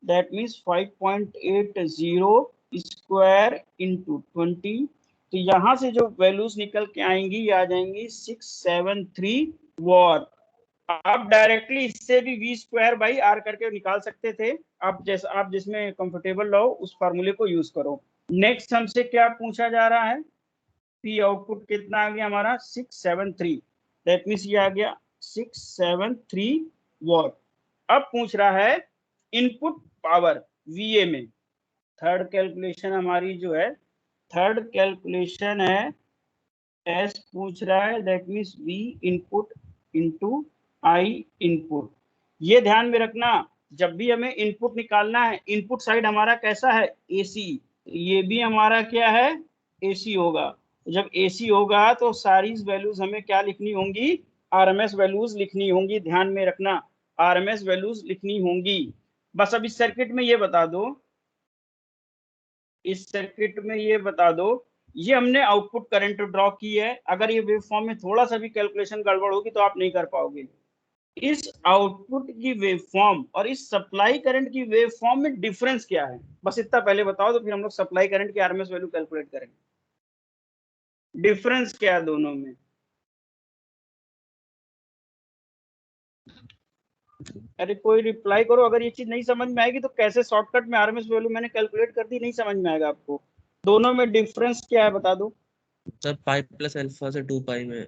that means 5.80 square into 20। तो यहाँ से जो वैल्यूज निकल के आएंगी ये आ जाएंगी 673 वॉट। आप डायरेक्टली इससे भी वी स्क्वायर बाई आर करके निकाल सकते थे, आप जैसा आप जिसमें कंफर्टेबल रहो उस फार्मूले को यूज करो। नेक्स्ट हमसे क्या पूछा जा रहा है, पी आउटपुट कितना आ गया हमारा 673, दैट मीन्स ये आ गया 673 वॉट। अब पूछ रहा है इनपुट पावर वीए में। थर्ड कैलकुलेशन हमारी जो है, थर्ड कैलकुलेशन है एस पूछ रहा है, that means we input into I input. ये ध्यान में रखना, जब भी हमें इनपुट निकालना है, इनपुट साइड हमारा कैसा है एसी, ये भी हमारा क्या है एसी होगा। जब एसी होगा तो सारी वैल्यूज हमें क्या लिखनी होंगी, आरएमएस वैल्यूज लिखनी होंगी। ध्यान में रखना, आरएमएस वैल्यूज लिखनी होंगी। बस अब इस सर्किट में ये बता दो, इस सर्किट में ये बता दो, ये हमने आउटपुट करंट ड्रॉ की है। अगर ये वेव फॉर्म में थोड़ा सा भी कैलकुलेशन गड़बड़ होगी तो आप नहीं कर पाओगे। इस आउटपुट की वेव फॉर्म और इस सप्लाई करंट की वेव फॉर्म में डिफरेंस क्या है, बस इतना पहले बताओ, तो फिर हम लोग सप्लाई करंट की आरएमएस वैल्यू कैलकुलेट करेंगे। डिफरेंस क्या है दोनों में? अरे कोई रिप्लाई करो, अगर ये चीज नहीं समझ में आएगी तो कैसे शॉर्टकट में आरएमएस वैल्यू मैंने कैलकुलेट कर दी, नहीं समझ में आएगा आपको। दोनों में डिफरेंस क्या है बता दो। सर पाई प्लस अल्फा से 2 पाई में।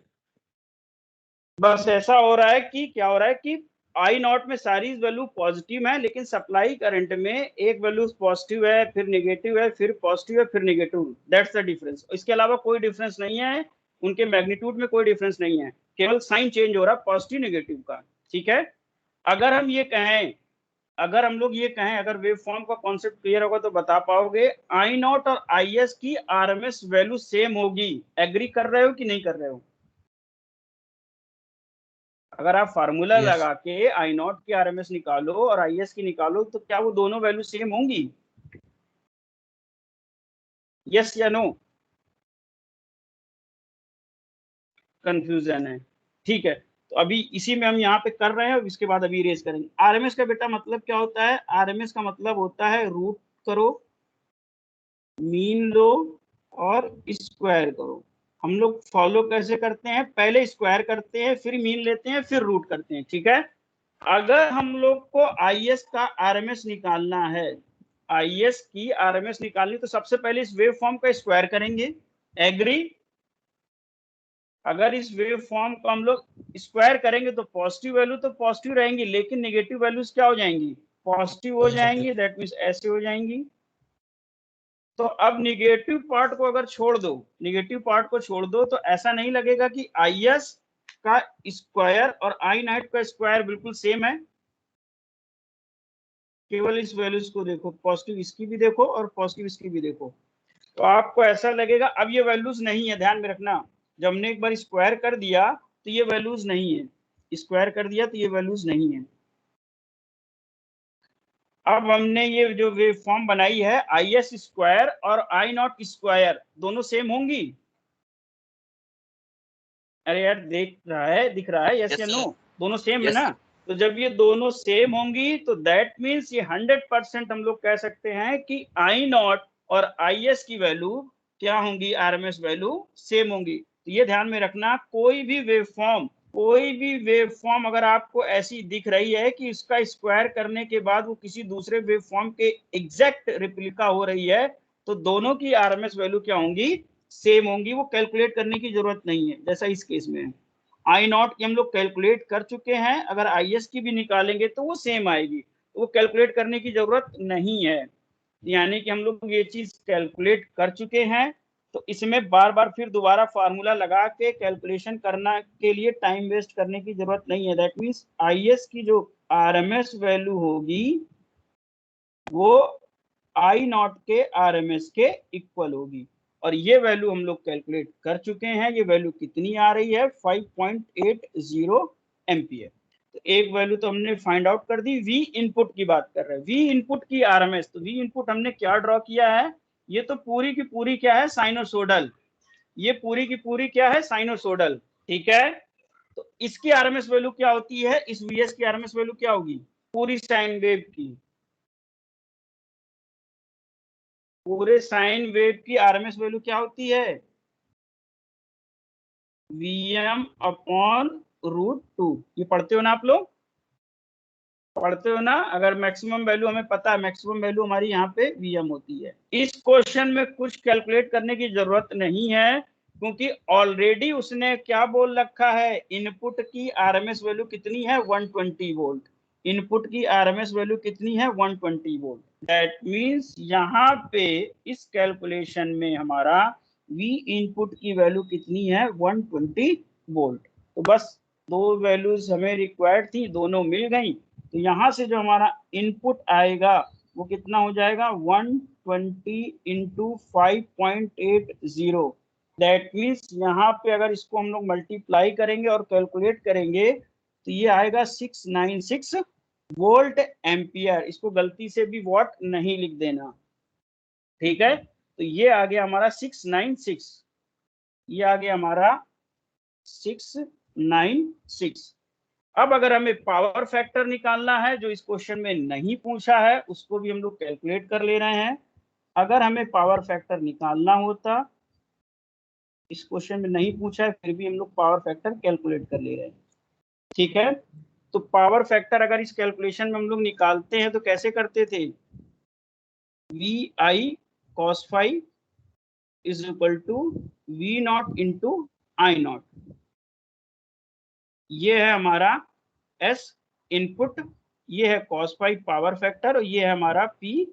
बस ऐसा हो रहा है कि क्या हो रहा है कि आई नॉट में सारी वैल्यू पॉजिटिव है, लेकिन सप्लाई करंट में एक वैल्यू पॉजिटिव है, फिर नेगेटिव है, फिर पॉजिटिव है, फिर नेगेटिव। That's the difference. इसके अलावा कोई डिफरेंस नहीं है, उनके मैग्नीट्यूड में कोई डिफरेंस नहीं है, केवल साइन चेंज हो रहा है पॉजिटिव नेगेटिव का। ठीक है, अगर हम ये कहें, अगर हम लोग ये कहें, अगर वेव फॉर्म का कॉन्सेप्ट क्लियर होगा तो बता पाओगे, आई नॉट और आई एस की आरएमएस वैल्यू सेम होगी। एग्री कर रहे हो कि नहीं कर रहे हो? अगर आप फार्मूला यस। लगा के आई नॉट की आरएमएस निकालो और आई एस की निकालो तो क्या वो दोनों वैल्यू सेम होंगी? यस या नो? कंफ्यूजन है। ठीक है, तो अभी इसी में हम यहाँ पे कर रहे हैं, इसके बाद अभी इरेज करेंगे। आरएमएस का बेटा मतलब क्या होता है? आरएमएस का मतलब होता है रूट करो, मीन लो और स्क्वायर करो। हम लोग फॉलो कैसे करते हैं, पहले स्क्वायर करते हैं, फिर मीन लेते हैं, फिर रूट करते हैं। ठीक है, अगर हम लोग को आईएस का आरएमएस निकालना है, आईएस की आरएमएस निकालनी, तो सबसे पहले इस वेव फॉर्म का स्क्वायर करेंगे। एग्री? अगर इस वेव फॉर्म को हम लोग स्क्वायर करेंगे तो पॉजिटिव वैल्यू तो पॉजिटिव रहेंगी, लेकिन नेगेटिव वैल्यूज क्या हो जाएंगी, पॉजिटिव हो जाएंगी। दैट मीन्स ऐसे हो जाएंगी। तो अब निगेटिव पार्ट को अगर छोड़ दो, निगेटिव पार्ट को छोड़ दो, तो ऐसा नहीं लगेगा कि आई एस का स्क्वायर और आई नाइट का स्क्वायर बिल्कुल सेम है। केवल इस वैल्यूज को देखो, पॉजिटिव इसकी भी देखो और पॉजिटिव इसकी भी देखो, तो आपको ऐसा लगेगा। अब ये वैल्यूज नहीं है, ध्यान में रखना, जब हमने एक बार स्क्वायर कर दिया तो ये वैल्यूज नहीं है, स्क्वायर कर दिया तो ये वैल्यूज नहीं है। अब हमने ये जो वेव फॉर्म बनाई है, आई एस स्क्वायर और आई नॉट स्क्वायर दोनों सेम होंगी। अरे यार देख रहा है, दिख रहा है, यस या नो? दोनों सेम है ना? तो जब ये दोनों सेम होंगी तो दैट मीन्स ये 100% हम लोग कह सकते हैं कि आई नॉट और आई एस की वैल्यू क्या होंगी, आरएमएस वैल्यू सेम होंगी। तो ये ध्यान में रखना, कोई भी वेव फॉर्म, कोई भी वेव फॉर्म अगर आपको ऐसी दिख रही है कि इसका स्क्वायर करने के बाद वो किसी दूसरे वेव फॉर्म के एग्जैक्ट रिप्लिका हो रही है, तो दोनों की आरएमएस वैल्यू क्या होंगी, सेम होंगी। वो कैलकुलेट करने की जरूरत नहीं है, जैसा इस केस में है। आई नॉट की हम लोग कैलकुलेट कर चुके हैं, अगर आई एस की भी निकालेंगे तो वो सेम आएगी। वो कैलकुलेट करने की जरूरत नहीं है, यानी कि हम लोग ये चीज कैलकुलेट कर चुके हैं। तो इसमें बार बार फिर दोबारा फार्मूला लगा के कैलकुलेशन करना के लिए टाइम वेस्ट करने की जरूरत नहीं है। दैट मीन्स IS की जो RMS वैल्यू होगी वो I0 के RMS के इक्वल होगी, और ये वैल्यू हम लोग कैलकुलेट कर चुके हैं। ये वैल्यू कितनी आ रही है? 5.80 एम्पियर। तो एक वैल्यू तो हमने फाइंड आउट कर दी। V इनपुट की बात कर रहे हैं, V इनपुट की RMS। तो V इनपुट हमने क्या ड्रॉ किया है? ये तो पूरी की पूरी क्या है? साइनोसोडल। ये पूरी की पूरी क्या है? साइनोसोडल। ठीक है, तो इसकी RMS वैल्यू क्या होती है? इस VS की RMS वैल्यू क्या होगी? पूरी साइन वेव की, पूरे साइन वेव की RMS वैल्यू क्या होती है? Vm/√2। ये पढ़ते हो ना आप लोग? पढ़ते हो ना? अगर मैक्सिमम वैल्यू हमें पता है, मैक्सिमम वैल्यू हमारी यहाँ पे Vm होती है। इस क्वेश्चन में कुछ कैलकुलेट करने की जरूरत नहीं है, क्योंकि ऑलरेडी उसने क्या बोल रखा है? इनपुट की RMS वैल्यू कितनी है? 120 वोल्ट। इनपुट की RMS वैल्यू कितनी है? 120 वोल्ट। दैट मीन्स यहाँ पे इस कैलकुलेशन में हमारा V इनपुट की वैल्यू कितनी है? 120 वोल्ट। तो बस दो वैल्यूज हमें रिक्वायर्ड थी, दोनों मिल गई। तो यहाँ से जो हमारा इनपुट आएगा वो कितना हो जाएगा? 120 इंटू 5.80। दैट मीन्स यहाँ पे अगर इसको हम लोग मल्टीप्लाई करेंगे और कैलकुलेट करेंगे तो ये आएगा 696 वोल्ट एम्पियर। इसको गलती से भी वॉट नहीं लिख देना, ठीक है? तो ये आ गया हमारा 696, ये आ गया हमारा 696। अब अगर हमें पावर फैक्टर निकालना है, जो इस क्वेश्चन में नहीं पूछा है, उसको भी हम लोग कैलकुलेट कर ले रहे हैं। अगर हमें पावर फैक्टर निकालना होता, इस क्वेश्चन में नहीं पूछा है, फिर भी हम लोग पावर फैक्टर कैलकुलेट कर ले रहे हैं। ठीक है, तो पावर फैक्टर अगर इस कैलकुलेशन में हम लोग निकालते हैं तो कैसे करते थे? VI cos phi is equal to V0 into I0। ये है हमारा S इनपुट, ये है cos phi पावर फैक्टर, और ये है हमारा P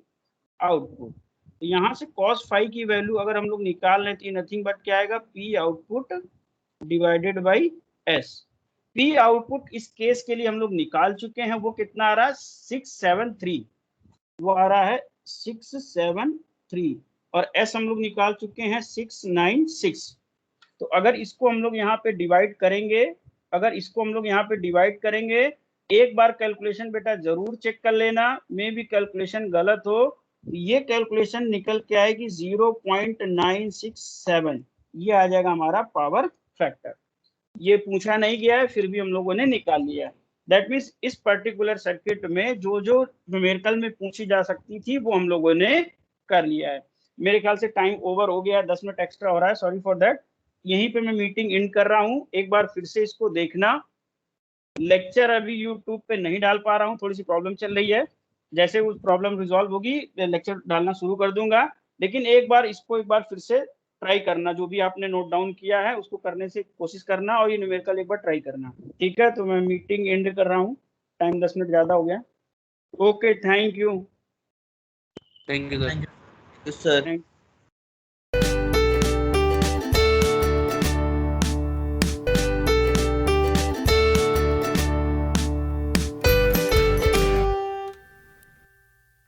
आउटपुट। तो यहाँ से cos phi की वैल्यू अगर हम लोग निकाल लें तो नथिंग बट क्या आएगा? P output divided by S। P output इस केस के लिए हम लोग निकाल चुके हैं, वो कितना आ रहा है? 673। वो आ रहा है 673, और S हम लोग निकाल चुके हैं 696। तो अगर इसको हम लोग यहाँ पे डिवाइड करेंगे, अगर इसको हम लोग यहाँ पे डिवाइड करेंगे, एक बार कैलकुलेशन बेटा जरूर चेक कर लेना, मे भी कैलकुलेशन गलत हो। ये कैलकुलेशन निकल के आएगी 0.967, ये आ जाएगा हमारा पावर फैक्टर। ये पूछा नहीं गया है, फिर भी हम लोगों ने निकाल लिया है। दैट मीन्स इस पर्टिकुलर सर्किट में जो जो न्यूमेरिकल में पूछी जा सकती थी वो हम लोगों ने कर लिया है। मेरे ख्याल से टाइम ओवर हो गया है, 10 मिनट एक्स्ट्रा हो रहा है, सॉरी फॉर दैट। यहीं पे मैं मीटिंग एंड कर रहा हूँ। एक बार फिर से इसको देखना। लेक्चर अभी यूट्यूब पे नहीं डाल पा रहा हूँ, थोड़ी सी प्रॉब्लम चल रही है। जैसे उस प्रॉब्लम रिजॉल्व होगी लेक्चर डालना शुरू कर दूंगा। लेकिन एक बार इसको एक बार फिर से ट्राई करना, जो भी आपने नोट डाउन किया है उसको करने से कोशिश करना, और ये न्यूमेरिकल एक बार ट्राई करना। ठीक है, तो मैं मीटिंग एंड कर रहा हूँ, टाइम 10 मिनट ज्यादा हो गया। Okay, thank you. Thank you sir. Sir.